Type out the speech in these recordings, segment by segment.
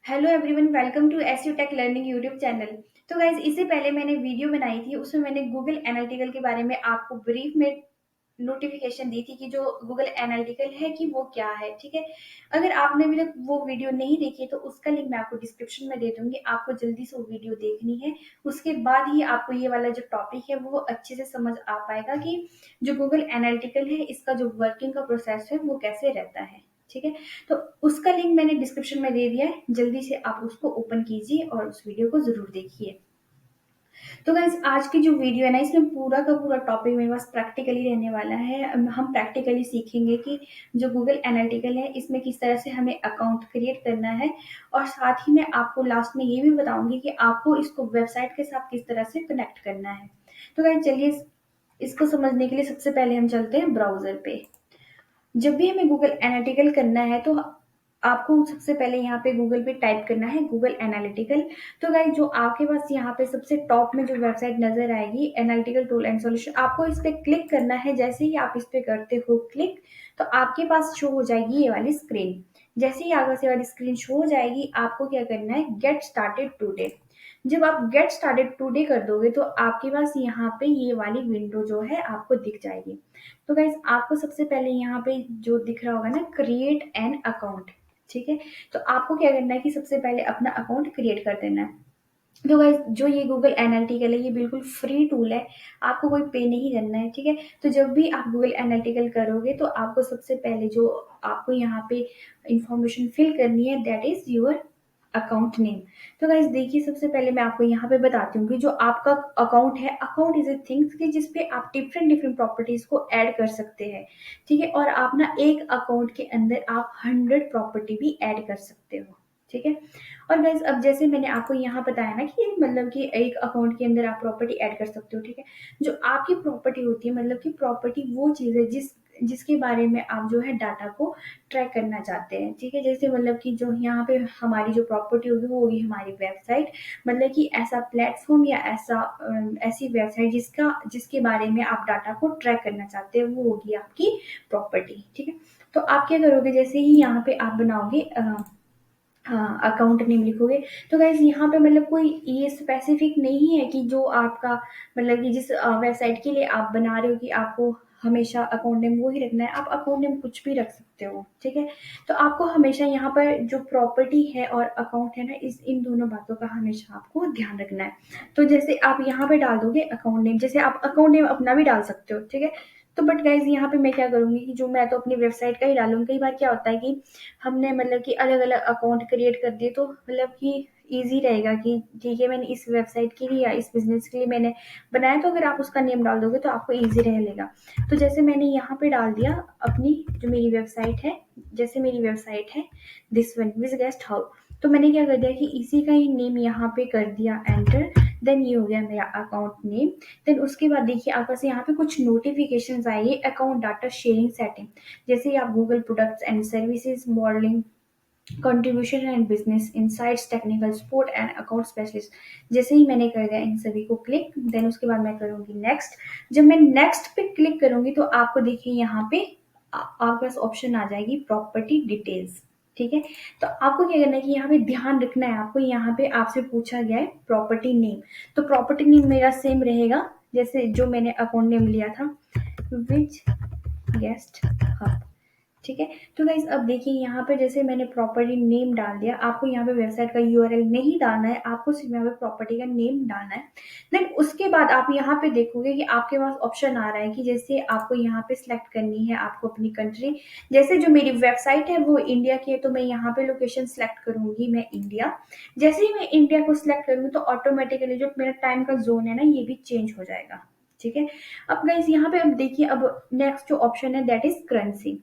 Hello everyone, welcome to SU tech learning YouTube channel. तो guys, इससे पहले मैंने वीडियो बनाई थी, उसमें मैंने गूगल एनालिटिकल के बारे में आपको ब्रीफ में नोटिफिकेशन दी थी कि जो गूगल एनालिटिकल है कि वो क्या है। ठीक है, अगर आपने अभी तक वो वीडियो नहीं देखी तो उसका लिंक मैं आपको डिस्क्रिप्शन में दे दूंगी। आपको जल्दी से वो वीडियो देखनी है, उसके बाद ही आपको ये वाला जो टॉपिक है वो अच्छे से समझ आ पाएगा कि जो गूगल एनालिटिकल है इसका जो वर्किंग का प्रोसेस है वो कैसे रहता है। ठीक है, तो उसका लिंक मैंने डिस्क्रिप्शन में दे दिया है, जल्दी से आप उसको ओपन कीजिए और उस वीडियो को जरूर देखिए। तो गाइस, आज की जो वीडियो है ना, इसमें पूरा का पूरा टॉपिक मेरे पास प्रैक्टिकली रहने वाला है। हम प्रैक्टिकली सीखेंगे कि जो गूगल एनालिटिकल है इसमें किस तरह से हमें अकाउंट क्रिएट करना है, और साथ ही मैं आपको लास्ट में ये भी बताऊंगी कि आपको इसको वेबसाइट के साथ किस तरह से कनेक्ट करना है। तो गाइस चलिए, इसको समझने के लिए सबसे पहले हम चलते हैं ब्राउजर पे। जब भी हमें गूगल एनालिटिकल करना है तो आपको सबसे पहले यहाँ पे गूगल पे टाइप करना है गूगल एनालिटिकल। तो गाइस, जो आपके पास यहाँ पे सबसे टॉप में जो वेबसाइट नजर आएगी, एनालिटिकल टूल एंड सॉल्यूशन, आपको इस पे क्लिक करना है। जैसे ही आप इस पे करते हो क्लिक, तो आपके पास शो हो जाएगी ये वाली स्क्रीन। जैसे ही आगे से वाली स्क्रीन शो हो जाएगी, आपको क्या करना है, गेट स्टार्टेड टूडे। जब आप गेट स्टार्टेड टूडे कर दोगे तो आपके पास यहाँ पे ये वाली विंडो जो है आपको दिख जाएगी। तो गाइज, आपको सबसे पहले यहाँ पे जो दिख रहा होगा ना, क्रिएट एन अकाउंट। ठीक है, तो आपको क्या करना है कि सबसे पहले अपना अकाउंट क्रिएट कर देना है। तो गाइज, जो ये गूगल एनालिटिकल है ये बिल्कुल फ्री टूल है, आपको कोई पे नहीं करना है। ठीक है, तो जब भी आप गूगल एनालिटिकल करोगे तो आपको सबसे पहले जो आपको यहाँ पे इंफॉर्मेशन फिल करनी है, that is your account name. तो गाइज देखिए, सबसे पहले मैं आपको यहाँ पे बताती हूँ कि जो आपका अकाउंट है, अकाउंट इज ए थिंग्स कि जिसपे आप डिफरेंट डिफरेंट प्रॉपर्टीज को ऐड कर सकते हैं। ठीक है, और आप ना एक अकाउंट के अंदर आप 100 प्रॉपर्टी भी ऐड कर सकते हो। ठीक है, और गाइज अब जैसे मैंने आपको यहाँ बताया ना कि मतलब कि एक अकाउंट के अंदर आप प्रॉपर्टी ऐड कर सकते हो। ठीक है, जो आपकी प्रॉपर्टी होती है, मतलब कि प्रॉपर्टी वो चीज़ है जिसके बारे में आप जो है डाटा को ट्रैक करना चाहते हैं। ठीक है, जैसे मतलब कि जो यहाँ पे हमारी जो प्रॉपर्टी होगी वो होगी हमारी वेबसाइट। मतलब कि ऐसा प्लेटफॉर्म या ऐसी वेबसाइट जिसके बारे में आप डाटा को ट्रैक करना चाहते हैं, वो होगी आपकी प्रॉपर्टी। ठीक है, तो आप क्या करोगे, जैसे ही यहाँ पे आप बनाओगे, हाँ, अकाउंट नेम लिखोगे। तो गाइज यहाँ पे मतलब कोई ये स्पेसिफिक नहीं है कि जो आपका मतलब कि जिस वेबसाइट के लिए आप बना रहे हो कि आपको हमेशा अकाउंट नेम वो ही रखना है। आप अकाउंट नेम कुछ भी रख सकते हो। ठीक है, तो आपको हमेशा यहाँ पर जो प्रॉपर्टी है और अकाउंट है ना, इस इन दोनों बातों का हमेशा आपको ध्यान रखना है। तो जैसे आप यहाँ पे डाल दोगे अकाउंट नेम, जैसे आप अकाउंट नेम अपना भी डाल सकते हो। ठीक है, तो बट गाइज यहाँ पे मैं क्या करूंगी कि जो मैं तो अपनी वेबसाइट का ही डालूंगी। कई बार क्या होता है कि हमने मतलब कि अलग अलग अकाउंट क्रिएट कर दिए, तो मतलब कि ईजी रहेगा कि ठीक है, मैंने इस वेबसाइट के लिए या इस बिजनेस के लिए मैंने बनाया, तो अगर आप उसका नेम डाल दोगे तो आपको ईजी रहेगा। तो जैसे मैंने यहाँ पे डाल दिया अपनी जो मेरी वेबसाइट है, जैसे मेरी वेबसाइट है दिस वन विज गेस्ट हाउस, तो मैंने क्या कर दिया कि इसी का ही नेम यहाँ पे कर दिया एंटर। देन ये हो गया मेरा अकाउंट नेम। देन उसके बाद देखिए आपके पास यहाँ पे कुछ नोटिफिकेशंस आएगी, अकाउंट डाटा शेयरिंग सेटिंग। जैसे ही आप Google products and services modelling contribution and business insights technical support and account specialist, जैसे ही मैंने कर दिया इन सभी को क्लिक, देन उसके बाद मैं करूंगी नेक्स्ट। जब मैं नेक्स्ट पे क्लिक करूंगी तो आपको देखिए यहाँ पे आपके पास ऑप्शन आ जाएगी प्रॉपर्टी डिटेल्स। ठीक है, तो आपको क्या करना है कि यहाँ पे ध्यान रखना है, आपको यहाँ पे आपसे पूछा गया है प्रॉपर्टी नेम। तो प्रॉपर्टी नेम मेरा सेम रहेगा जैसे जो मैंने अकाउंट नेम लिया था, विच गेस्ट हब। ठीक है, तो गाइज अब देखिए यहाँ पे जैसे मैंने प्रॉपर्टी नेम डाल दिया, आपको यहाँ पे वेबसाइट का यूआरएल नहीं डालना है, आपको सिर्फ यहाँ पे प्रॉपर्टी का नेम डालना है। देन उसके बाद आप यहाँ पे देखोगे कि आपके पास ऑप्शन आ रहा है कि जैसे आपको यहाँ पे सिलेक्ट करनी है आपको अपनी कंट्री। जैसे जो मेरी वेबसाइट है वो इंडिया की है, तो मैं यहाँ पे लोकेशन सिलेक्ट करूंगी, मैं इंडिया। जैसे ही मैं इंडिया को सिलेक्ट करूंगी तो ऑटोमेटिकली जो मेरा टाइम का जोन है ना, ये भी चेंज हो जाएगा। ठीक है, अब गाइज यहाँ पे अब देखिए, अब नेक्स्ट जो ऑप्शन है दैट इज करेंसी।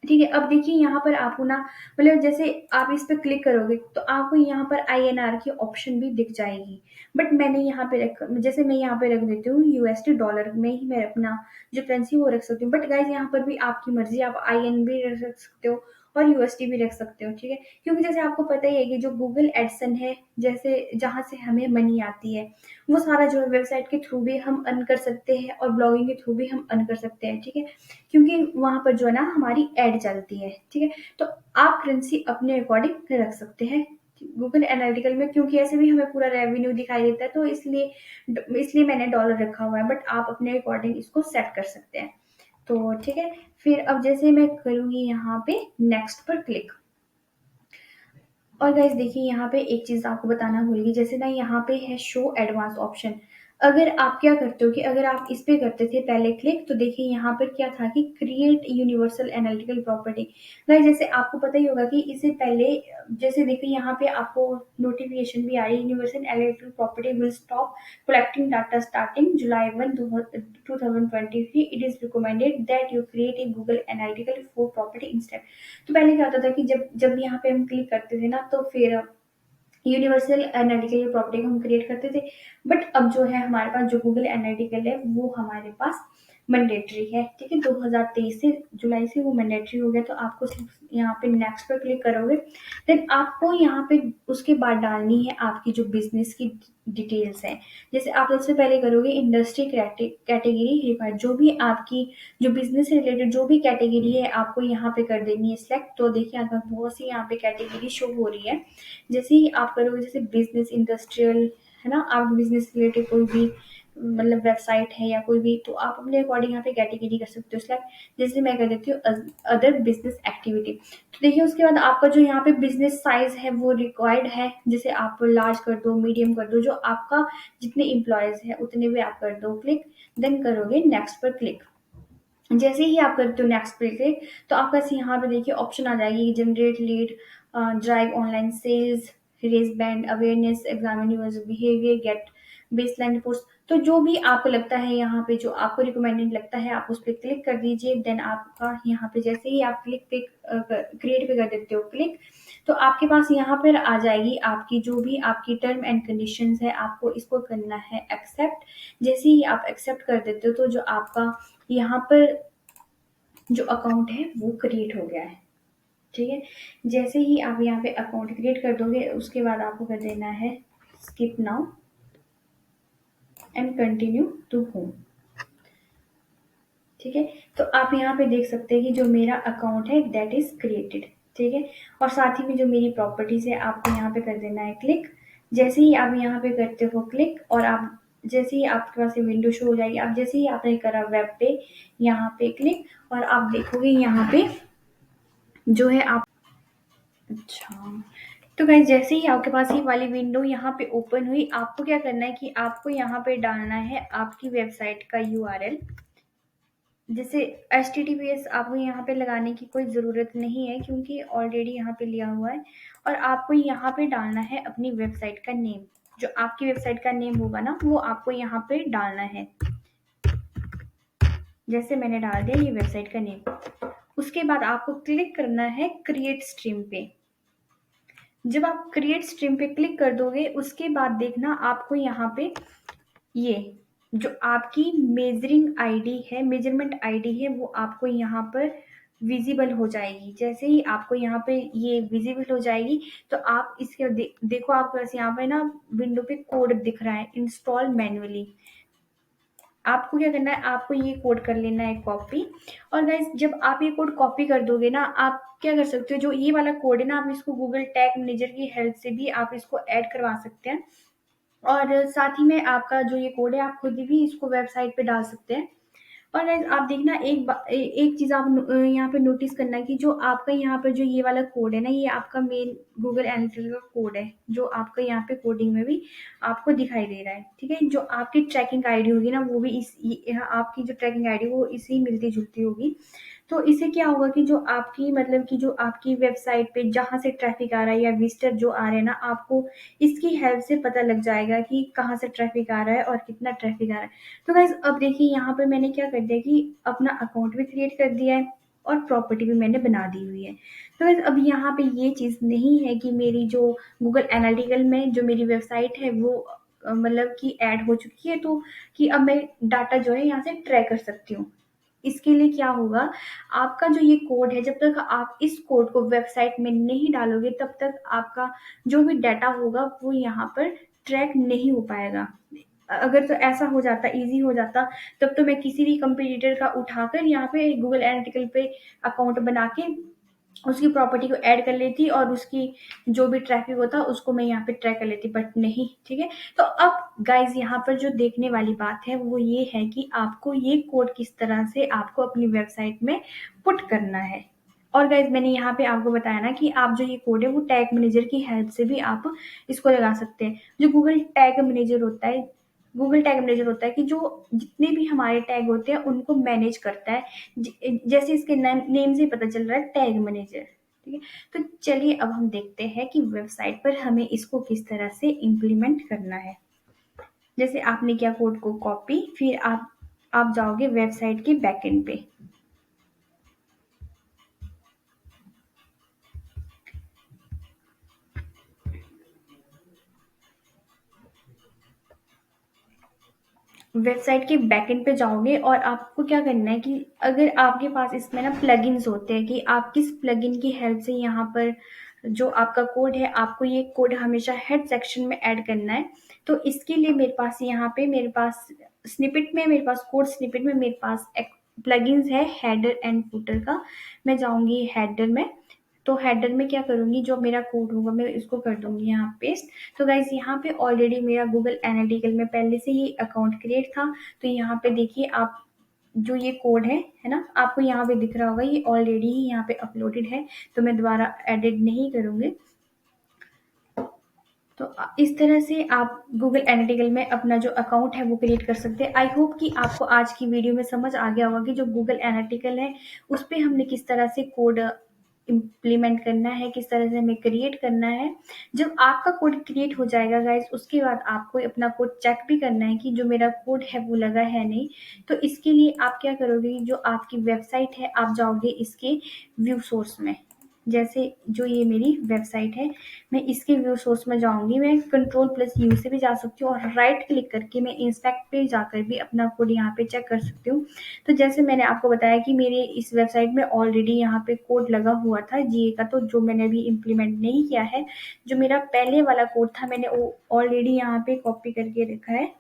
ठीक है, अब देखिए यहाँ पर आपको ना मतलब जैसे आप इस पे क्लिक करोगे तो आपको यहाँ पर आईएनआर की ऑप्शन भी दिख जाएगी। बट मैंने यहाँ पे रख, जैसे मैं यहाँ पे रख देती हूँ यूएसडी डॉलर में ही मैं अपना जो करेंसी वो रख सकती हूँ। बट गाइज यहाँ पर भी आपकी मर्जी, आप आईएन भी रख सकते हो और यूएसडी भी रख सकते हो। ठीक है, क्योंकि जैसे आपको पता ही है कि जो गूगल एडसन है, जैसे जहाँ से हमें मनी आती है, वो सारा जो है वेबसाइट के थ्रू भी हम अर्न कर सकते हैं और ब्लॉगिंग के थ्रू भी हम अर्न कर सकते हैं। ठीक है, क्योंकि वहां पर जो है ना हमारी एड चलती है। ठीक है, तो आप करेंसी अपने अकॉर्डिंग रख सकते हैं। गूगल एनालिटिकल में, क्योंकि ऐसे भी हमें पूरा रेवेन्यू दिखाई देता है, तो इसलिए मैंने डॉलर रखा हुआ है, बट आप अपने अकॉर्डिंग इसको सेट कर सकते हैं। तो ठीक है, फिर अब जैसे मैं करूँगी यहाँ पे नेक्स्ट पर क्लिक। और गाइस देखिए, यहाँ पे एक चीज़ आपको बताना भूल गई, जैसे ना यहाँ पे है शो एडवांस ऑप्शन। अगर आप क्या करते हो कि अगर आप इस पे करते थे पहले क्लिक, तो देखिए यहाँ पर क्या था कि create universal analytical property. Guys जैसे आपको पता ही होगा कि इससे पहले, जैसे देखिए यहाँ पे आपको नोटिफिकेशन भी आ रही है, universal analytical property will stop collecting data starting July 1, 2023. It is recommended that you create a Google Analytical for property instead. तो पहले क्या होता था कि जब जब यहाँ पे हम क्लिक करते थे ना, तो फिर यूनिवर्सल एनालिटिकल प्रॉपर्टी को हम क्रिएट करते थे। बट अब जो है हमारे पास जो गूगल एनालिटिकल है वो हमारे पास मैंडेटरी है, ठीक है। 2023 से जुलाई से वो मैंडेटरी हो गया, तो आपको सिर्फ यहाँ पे नेक्स्ट पर क्लिक करोगे, देन आपको यहाँ पे उसके बाद डालनी है आपकी जो बिजनेस की डिटेल्स है। जैसे आप सबसे पहले करोगे इंडस्ट्री कैटेगरी रिक्वायर्ड, जो भी आपकी जो बिजनेस से रिलेटेड जो भी कैटेगरी है आपको यहाँ पे कर देनी है सिलेक्ट। तो देखिए अगर बहुत सी यहाँ पे कैटेगरी शो हो रही है, जैसे ही आप करोगे, जैसे बिजनेस इंडस्ट्रियल है ना, आप बिजनेस रिलेटेड कोई भी मतलब वेबसाइट है या कोई भी, तो आप अपने अकॉर्डिंग यहाँ पे कैटेगरी कर सकते हो सिलेक्ट। जैसे मैं कर देती हूँ अदर बिजनेस एक्टिविटी। तो देखिए उसके बाद आपका जो यहाँ पे बिजनेस साइज है वो रिक्वायर्ड है, जैसे आप लार्ज कर दो, मीडियम कर दो, जो आपका जितने एम्प्लॉयज है उतने भी आप कर दो क्लिक, देन करोगे नेक्स्ट पर क्लिक। जैसे ही आप करते हो नेक्स्ट पे क्लिक, तो आपका यहाँ पे देखिए ऑप्शन आ जाएगी generate lead, drive online sales, raise brand awareness, examine user behaviour, get baseline reports. तो जो भी आपको लगता है यहाँ पे, जो आपको रिकमेंडेड लगता है, आप उस पर क्लिक कर दीजिए। देन आपका यहाँ पे जैसे ही आप क्लिक पे क्रिएट पे कर देते हो क्लिक, तो आपके पास यहाँ पर आ जाएगी आपकी जो भी आपकी टर्म एंड कंडीशंस है, आपको इसको करना है एक्सेप्ट। जैसे ही आप एक्सेप्ट कर देते हो, तो जो आपका यहाँ पर जो अकाउंट है वो क्रिएट हो गया है, ठीक है। जैसे ही आप यहाँ पे अकाउंट क्रिएट कर दोगे, उसके बाद आपको कर देना है skip now and continue to home, ठीक है। तो आप यहाँ पे देख सकते हैं कि जो मेरा अकाउंट है दैट इज क्रिएटेड, ठीक है। और साथ ही में जो मेरी प्रॉपर्टीज है आपको यहाँ पे कर देना है क्लिक। जैसे ही आप यहाँ पे करते हो क्लिक, और आप जैसे ही आपके पास ये विंडो शो हो जाएगी, आप जैसे ही आपने करा वेब पे यहाँ पे क्लिक, और आप देखोगे यहाँ पे जो है आप, अच्छा, तो गाइस जैसे ही आपके पास ये वाली विंडो यहाँ पे ओपन हुई, आपको क्या करना है कि आपको यहाँ पे डालना है आपकी वेबसाइट का यूआरएल। जैसे HTTPS आपको यहाँ पे लगाने की कोई ज़रूरत नहीं है, क्योंकि ऑलरेडी यहाँ पे लिया हुआ है। और आपको यहाँ पे डालना है अपनी वेबसाइट का नेम, जो आपकी वेबसाइट का नेम होगा ना वो आपको यहाँ पे डालना है। जैसे मैंने डाल दिया ये वेबसाइट का नेम, उसके बाद आपको क्लिक करना है क्रिएट स्ट्रीम पे। जब आप क्रिएट स्ट्रीम पे क्लिक कर दोगे, उसके बाद देखना आपको यहाँ पे ये जो आपकी मेजरिंग आईडी है, मेजरमेंट आईडी है, वो आपको यहाँ पर विजिबल हो जाएगी। जैसे ही आपको यहाँ पे ये विजिबल हो जाएगी, तो आप इसके देखो आपको ऐसे यहाँ पे ना विंडो पे कोड दिख रहा है, इंस्टॉल मैन्युअली। आपको क्या करना है, आपको ये कोड कर लेना है कॉपी। और गाइस जब आप ये कोड कॉपी कर दोगे ना, आप क्या कर सकते हो, जो ये वाला कोड है ना, आप इसको गूगल टैग मैनेजर की हेल्प से भी आप इसको ऐड करवा सकते हैं। और साथ ही में आपका जो ये कोड है आप खुद भी इसको वेबसाइट पे डाल सकते हैं। और गाइस आप देखना एक चीज़ आप यहाँ पे नोटिस करना कि जो आपका यहाँ पे जो ये वाला कोड है ना, ये आपका मेन गूगल एनालिटिक्स का कोड है, जो आपका यहाँ पे कोडिंग में भी आपको दिखाई दे रहा है, ठीक है। जो आपकी ट्रैकिंग आईडी होगी ना, वो भी आपकी जो ट्रैकिंग आईडी वो इसी मिलती जुलती होगी। तो इससे क्या होगा कि जो आपकी मतलब कि जो आपकी वेबसाइट पे जहाँ से ट्रैफिक आ रहा है या विजिटर जो आ रहे हैं ना, आपको इसकी हेल्प से पता लग जाएगा कि कहाँ से ट्रैफिक आ रहा है और कितना ट्रैफिक आ रहा है। तो गाइज अब देखिए यहाँ पर मैंने क्या कर दिया कि अपना अकाउंट भी क्रिएट कर दिया है और प्रॉपर्टी भी मैंने बना दी हुई है। तो गाइज अब यहाँ पे ये चीज़ नहीं है कि मेरी जो गूगल एनालिटिकल में जो मेरी वेबसाइट है वो मतलब कि ऐड हो चुकी है, तो कि अब मैं डाटा जो है यहाँ से ट्रैक कर सकती हूँ। इसके लिए क्या होगा, आपका जो ये कोड है, जब तक आप इस कोड को वेबसाइट में नहीं डालोगे, तब तक आपका जो भी डाटा होगा वो यहाँ पर ट्रैक नहीं हो पाएगा। अगर तो ऐसा हो जाता, इजी हो जाता, तब तो मैं किसी भी कंपटीटर का उठाकर यहाँ पे गूगल एनालिटिकल पे अकाउंट बना के उसकी प्रॉपर्टी को ऐड कर लेती और उसकी जो भी ट्रैफिक होता उसको मैं यहाँ पे ट्रैक कर लेती, बट नहीं, ठीक है। तो अब गाइज यहाँ पर जो देखने वाली बात है वो ये है कि आपको ये कोड किस तरह से आपको अपनी वेबसाइट में पुट करना है। और गाइज मैंने यहाँ पे आपको बताया ना कि आप जो ये कोड है वो टैग मैनेजर की हेल्प से भी आप इसको लगा सकते हैं। जो गूगल टैग मैनेजर होता है कि जो जितने भी हमारे टैग होते हैं उनको मैनेज करता है। जैसे इसके नेम से ही पता चल रहा है, टैग मैनेजर, ठीक है। तो चलिए अब हम देखते हैं कि वेबसाइट पर हमें इसको किस तरह से इम्प्लीमेंट करना है। जैसे आपने किया कोड को कॉपी, फिर आप जाओगे वेबसाइट के बैकएंड पे। वेबसाइट के बैकएंड पे जाओगे और आपको क्या करना है कि अगर आपके पास इसमें ना प्लगइन्स होते हैं कि आप किस प्लगइन की हेल्प से यहाँ पर जो आपका कोड है, आपको ये कोड हमेशा हेड सेक्शन में ऐड करना है। तो इसके लिए मेरे पास यहाँ पे मेरे पास कोड स्निपेट में मेरे पास एक प्लगइन्स है हेडर एंड फुटर का। मैं जाऊंगी हेडर में। तो हेडर में क्या करूंगी, जो मेरा कोड होगा मैं इसको कर दूंगी यहाँ पेस्ट। तो गाइज यहाँ पे ऑलरेडी मेरा गूगल एनालिटिकल में पहले से ही अकाउंट क्रिएट था। तो यहाँ पे देखिए आप, जो ये कोड है ना, आपको यहाँ पे दिख रहा होगा, ये ऑलरेडी ही यहाँ पे अपलोडेड है। तो मैं दोबारा एडिट नहीं करूंगी। तो इस तरह से आप गूगल एनालिटिकल में अपना जो अकाउंट है वो क्रिएट कर सकते हैं। आई होप कि आपको आज की वीडियो में समझ आ गया होगा कि जो गूगल एनालिटिकल है उस पे हमने किस तरह से कोड इम्प्लीमेंट करना है, किस तरह से हमें क्रिएट करना है। जब आपका कोड क्रिएट हो जाएगा गाइज, उसके बाद आपको अपना कोड चेक भी करना है कि जो मेरा कोड है वो लगा है नहीं। तो इसके लिए आप क्या करोगे, जो आपकी वेबसाइट है आप जाओगे इसके व्यू सोर्स में। जैसे जो ये मेरी वेबसाइट है, मैं इसके व्यू सोर्स में जाऊंगी। मैं कंट्रोल+U से भी जा सकती हूँ और राइट क्लिक करके मैं इंस्पेक्ट पे जाकर भी अपना कोड यहाँ पे चेक कर सकती हूँ। तो जैसे मैंने आपको बताया कि मेरे इस वेबसाइट में ऑलरेडी यहाँ पे कोड लगा हुआ था जीए का, तो जो मैंने अभी इम्प्लीमेंट नहीं किया है, जो मेरा पहले वाला कोड था मैंने वो ऑलरेडी यहाँ पे कॉपी करके रखा है।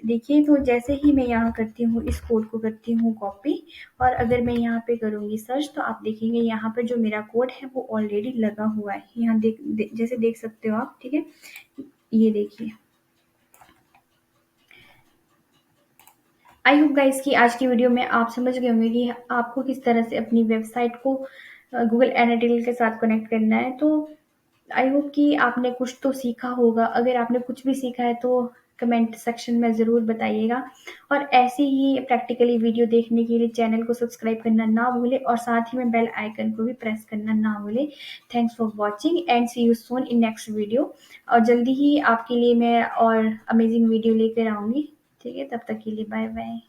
देखिए, तो जैसे ही मैं यहाँ करती हूँ, इस कोड को करती हूँ कॉपी, और अगर मैं यहाँ पे करूँगी सर्च, तो आप देखेंगे यहाँ पे जो मेरा कोड है वो ऑलरेडी लगा हुआ है। यहाँ जैसे देख सकते हो आप, ठीक है। ये देखिए। आई होप गाइस कि आज की वीडियो में आप समझ गए होंगे कि आपको किस तरह से अपनी वेबसाइट को गूगल एनालिटिकल के साथ कनेक्ट करना है। तो आई होप कि आपने कुछ तो सीखा होगा। अगर आपने कुछ भी सीखा है तो कमेंट सेक्शन में ज़रूर बताइएगा। और ऐसे ही प्रैक्टिकली वीडियो देखने के लिए चैनल को सब्सक्राइब करना ना भूलें और साथ ही में बेल आइकन को भी प्रेस करना ना भूलें। Thanks for watching and see you soon in next video. और जल्दी ही आपके लिए मैं और अमेजिंग वीडियो लेकर आऊँगी। ठीक है, तब तक के लिए बाय बाय।